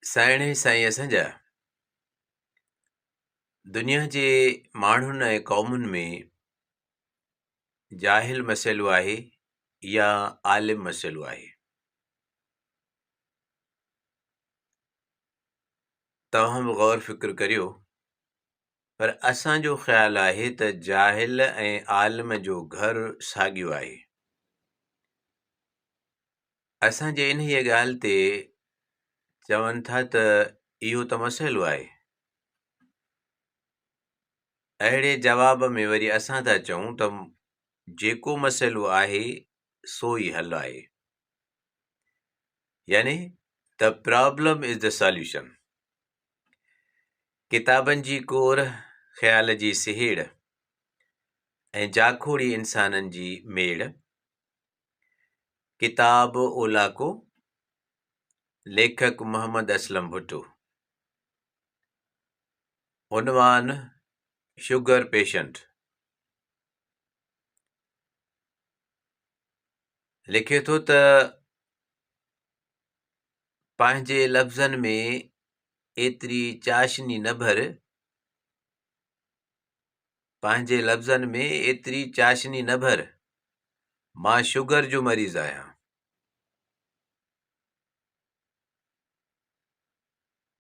साइण साईं असांजा दुनिया जे माण्हुनि ऐं क़ौमुनि में जाहिल मसइलो आहे या आलिम मसइलो आहे। तव्हां बि गौर फ़िक्र करियो, पर असांजो ख़्यालु आहे त जाहिल ऐं आलिम जो घर साॻियो आहे। असांजे इन ॻाल्हि ते चवनि था त इहो त मसइलो आहे। अहिड़े जवाब में वरी असां था चऊं त जेको मसइलो आहे सो ई हल आहे, यानी the problem is the solution. किताबनि जी कोर, ख़्याल जी सिहेड़ ऐं जाखोड़ी इंसाननि जी मेड़। किताब ओलाको, लेखक मोहम्मद असलम भुट्टो। उनवान शुगर पेशेंट। लिखे थो त पंहिंजे लफ़्ज़नि में एतिरी चाशनी न भर, पंहिंजे लफ़्ज़नि में एतिरी चाशनी न भर, मां शुगर जो मरीज़ आहियां।